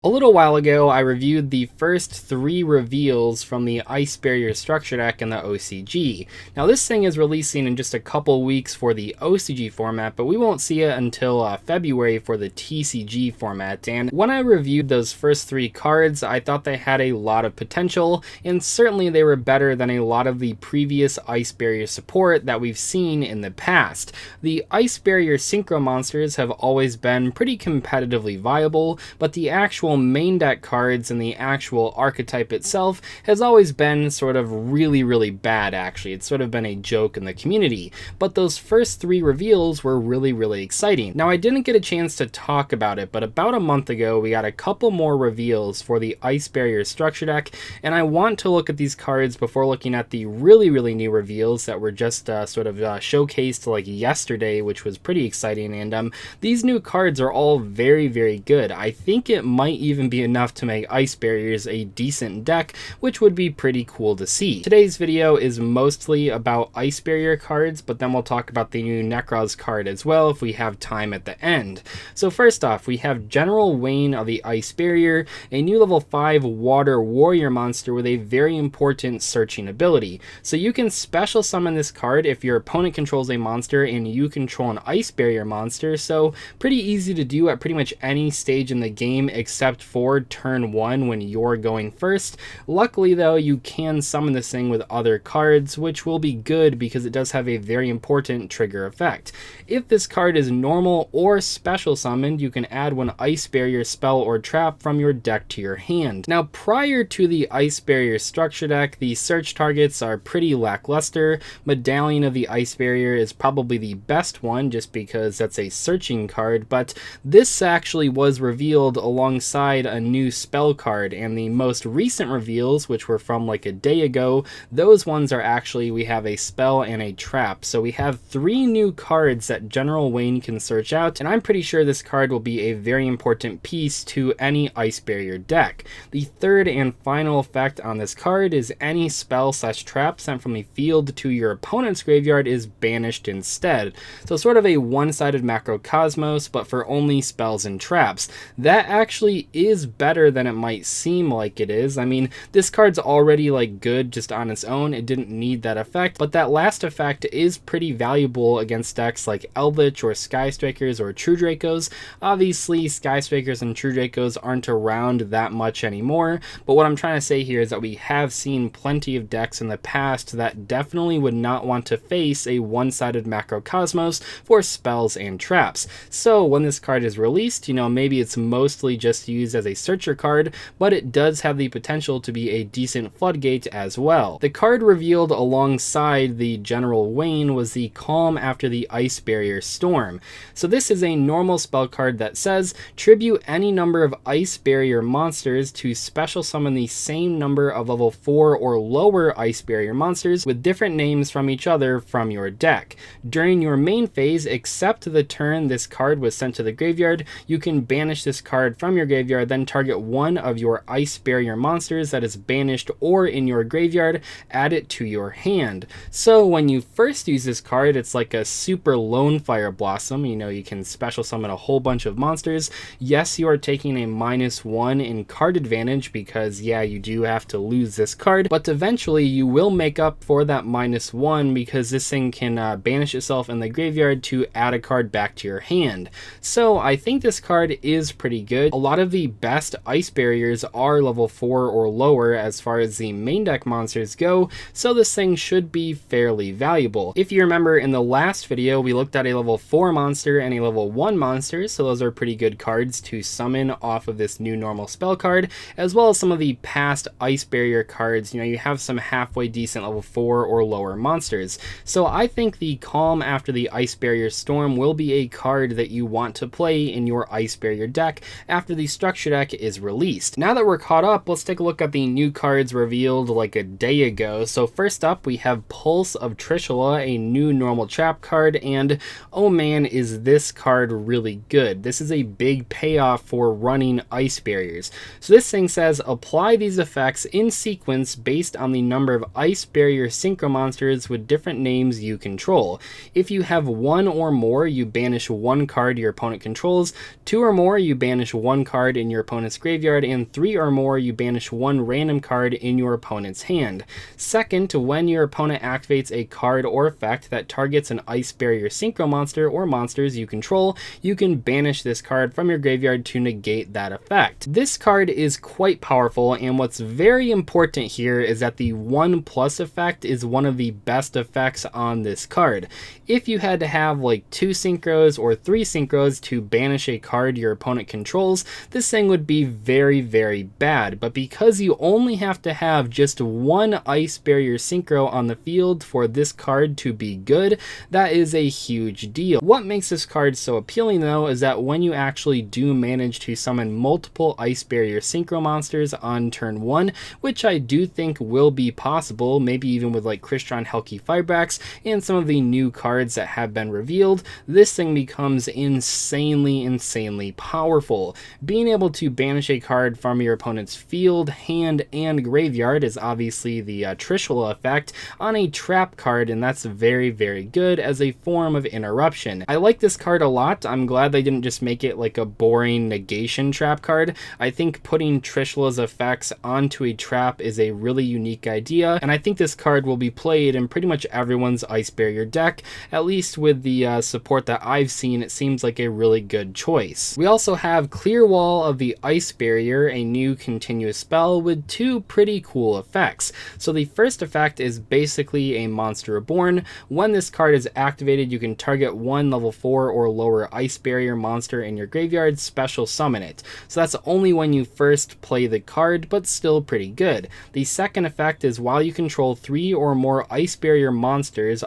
A little while ago, I reviewed the first 3 reveals from the Ice Barrier Structure Deck in the OCG. Now this thing is releasing in just a couple weeks for the OCG format, but we won't see it until February for the TCG format. And when I reviewed those first 3 cards, I thought they had a lot of potential, and certainly they were better than a lot of the previous Ice Barrier support that we've seen in the past. The Ice Barrier Synchro monsters have always been pretty competitively viable, but the actual main deck cards and the actual archetype itself has always been sort of really bad. Actually, it's sort of been a joke in the community, but those first 3 reveals were really exciting. Now I didn't get a chance to talk about it, but about a month ago we got a couple more reveals for the Ice Barrier Structure Deck, and I want to look at these cards before looking at the really new reveals that were just showcased like yesterday, which was pretty exciting. And these new cards are all very good. I think it might even be enough to make Ice Barriers a decent deck, which would be pretty cool to see. Today's video is mostly about Ice Barrier cards, but then we'll talk about the new Necroz card as well if we have time at the end. So first off, we have General Wayne of the Ice Barrier, a new level 5 water warrior monster with a very important searching ability. So you can special summon this card if your opponent controls a monster and you control an Ice Barrier monster, so pretty easy to do at pretty much any stage in the game except for turn 1 when you're going first. Luckily though, you can summon this thing with other cards, which will be good because it does have a very important trigger effect. If this card is normal or special summoned, you can add one Ice Barrier spell or trap from your deck to your hand. Now prior to the Ice Barrier structure deck, the search targets are pretty lackluster. Medallion of the Ice Barrier is probably the best one just because that's a searching card, but this actually was revealed alongside a new spell card, and the most recent reveals, which were from like a day ago, those ones are actually, we have a spell and a trap. So we have 3 new cards that General Wayne can search out, and I'm pretty sure this card will be a very important piece to any Ice Barrier deck. The third and final effect on this card is any spell/trap sent from the field to your opponent's graveyard is banished instead. So sort of a one-sided macrocosmos, but for only spells and traps. That actually is better than it might seem like it is. I mean, this card's already like good just on its own. It didn't need that effect, but that last effect is pretty valuable against decks like Eldritch or Sky Strikers or True Dracos. Obviously, Sky Strikers and True Dracos aren't around that much anymore, but what I'm trying to say here is that we have seen plenty of decks in the past that definitely would not want to face a one-sided macrocosmos for spells and traps. So when this card is released, you know, maybe it's mostly just used as a searcher card, but it does have the potential to be a decent floodgate as well. The card revealed alongside the General Wayne was the Calm After the Ice Barrier Storm. So this is a normal spell card that says tribute any number of Ice Barrier monsters to special summon the same number of level 4 or lower Ice Barrier monsters with different names from each other from your deck. During your main phase, except the turn this card was sent to the graveyard, you can banish this card from your graveyard, then target one of your Ice Barrier monsters that is banished or in your graveyard, add it to your hand. So when you first use this card, it's like a super Lone Fire Blossom. You know, you can special summon a whole bunch of monsters. Yes, you are taking a -1 in card advantage because, yeah, you do have to lose this card, but eventually you will make up for that -1 because this thing can banish itself in the graveyard to add a card back to your hand. So I think this card is pretty good. A lot of the best Ice Barriers are level 4 or lower as far as the main deck monsters go, so this thing should be fairly valuable. If you remember in the last video, we looked at a level 4 monster and a level 1 monster, so those are pretty good cards to summon off of this new normal spell card, as well as some of the past Ice Barrier cards. You know, you have some halfway decent level 4 or lower monsters. So I think the Calm After the Ice Barrier Storm will be a card that you want to play in your Ice Barrier deck after the structure deck is released. Now that we're caught up, let's take a look at the new cards revealed like a day ago. So first up, we have Pulse of Trishula, a new normal trap card, and oh man, is this card really good. This is a big payoff for running Ice Barriers. So this thing says apply these effects in sequence based on the number of Ice Barrier synchro monsters with different names you control. If you have 1 or more, you banish 1 card your opponent controls. 2 or more, you banish 1 card card in your opponent's graveyard, and 3 or more, you banish 1 random card in your opponent's hand. Second, when your opponent activates a card or effect that targets an Ice Barrier Synchro monster or monsters you control, you can banish this card from your graveyard to negate that effect. This card is quite powerful, and what's very important here is that the 1+ effect is one of the best effects on this card. If you had to have like 2 synchros or 3 synchros to banish a card your opponent controls, this thing would be very, very bad. But because you only have to have just 1 Ice Barrier Synchro on the field for this card to be good, that is a huge deal. What makes this card so appealing though is that when you actually do manage to summon multiple Ice Barrier Synchro monsters on turn 1, which I do think will be possible, maybe even with like Crystron Helki Fibrax and some of the new cards that have been revealed, this thing becomes insanely powerful. Being able to banish a card from your opponent's field, hand, and graveyard is obviously the Trishula effect on a trap card, and that's very, very good as a form of interruption. I like this card a lot. I'm glad they didn't just make it like a boring negation trap card. I think putting Trishula's effects onto a trap is a really unique idea, and I think this card will be played in pretty much everyone's Ice Barrier deck. At least with the support that I've seen, it seems like a really good choice. We also have Clear Wall of the Ice Barrier, a new continuous spell with 2 pretty cool effects. So the first effect is basically a Monster Reborn. When this card is activated, you can target 1 level 4 or lower Ice Barrier monster in your graveyard, special summon it. So that's only when you first play the card, but still pretty good. The second effect is while you control 3 or more Ice Barrier monsters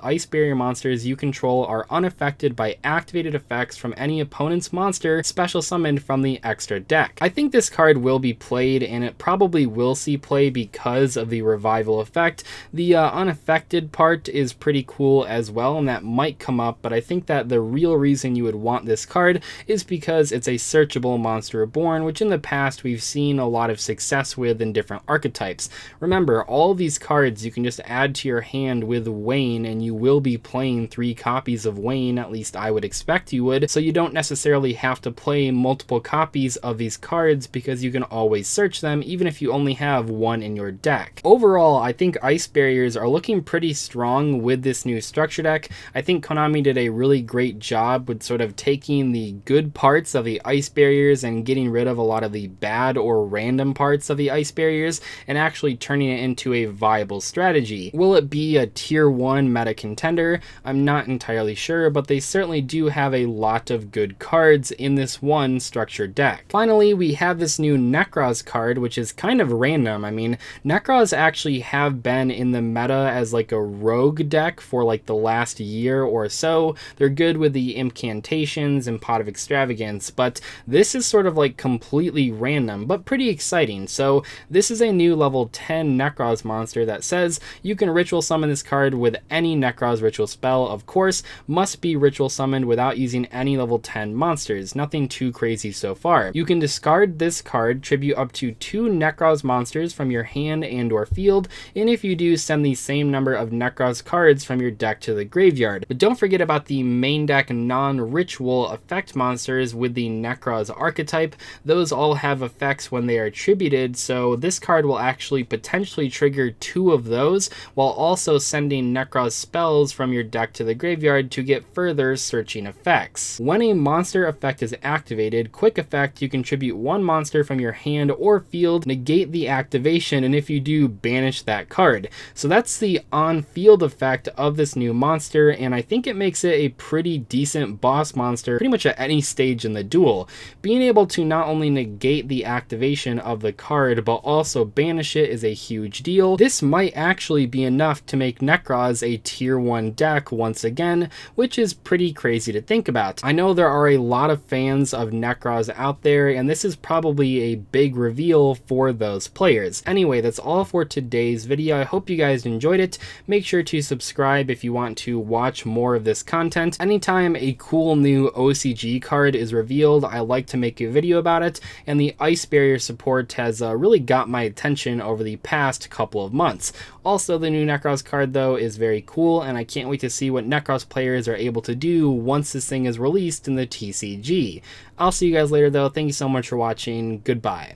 you control are unaffected by activated effects from any opponent's monster special summoned from the extra deck. I think this card will be played, and it probably will see play because of the revival effect. The unaffected part is pretty cool as well, and that might come up, but I think that the real reason you would want this card is because it's a searchable Monster Reborn, which in the past we've seen a lot of success with in different archetypes. Remember, all these cards you can just add to your hand with Wayne, and you will be playing 3 copies of Wayne, at least I would expect you would, so you don't necessarily have to play multiple copies of these cards because you can always search them even if you only have 1 in your deck. Overall, I think Ice Barriers are looking pretty strong with this new structure deck. I think Konami did a really great job with sort of taking the good parts of the Ice Barriers and getting rid of a lot of the bad or random parts of the Ice Barriers and actually turning it into a viable strategy. Will it be a tier 1 meta contender? I'm not entirely sure, but they certainly do have a lot of good cards in this one structured deck. Finally, we have this new Necroz card, which is kind of random. I mean, Necroz actually have been in the meta as like a rogue deck for like the last year or so. They're good with the incantations and Pot of Extravagance, but this is sort of like completely random, but pretty exciting. So this is a new level 10 Necroz monster that says you can ritual summon this card with any Necroz ritual spell, of course, must be ritual summoned without using any level 10 monsters. Nothing too crazy so far. You can discard this card, tribute up to 2 Necroz monsters from your hand and or field, and if you do, send the same number of Necroz cards from your deck to the graveyard. But don't forget about the main deck non-ritual effect monsters with the Necroz archetype. Those all have effects when they are tributed, so this card will actually potentially trigger 2 of those while also sending Necroz spells from your deck to the graveyard to get further searching effects. When a monster effect is activated, quick effect, you can tribute 1 monster from your hand or field, negate the activation, and if you do, banish that card. So that's the on-field effect of this new monster, and I think it makes it a pretty decent boss monster pretty much at any stage in the duel. Being able to not only negate the activation of the card, but also banish it is a huge deal. This might actually be enough to make Necroz a tier 1 deck once again, which is pretty crazy to think about. I know there are a lot of fans of Necroz out there, and this is probably a big reveal for those players. Anyway, that's all for today's video. I hope you guys enjoyed it. Make sure to subscribe if you want to watch more of this content. Anytime a cool new OCG card is revealed, I like to make a video about it, and the Ice Barrier support has really got my attention over the past couple of months. Also, the new Necroz card though is very cool, and I can't wait to see what Necroz players are able to do once this thing is released in the TCG. I'll see you guys later though. Thank you you so much for watching. Goodbye.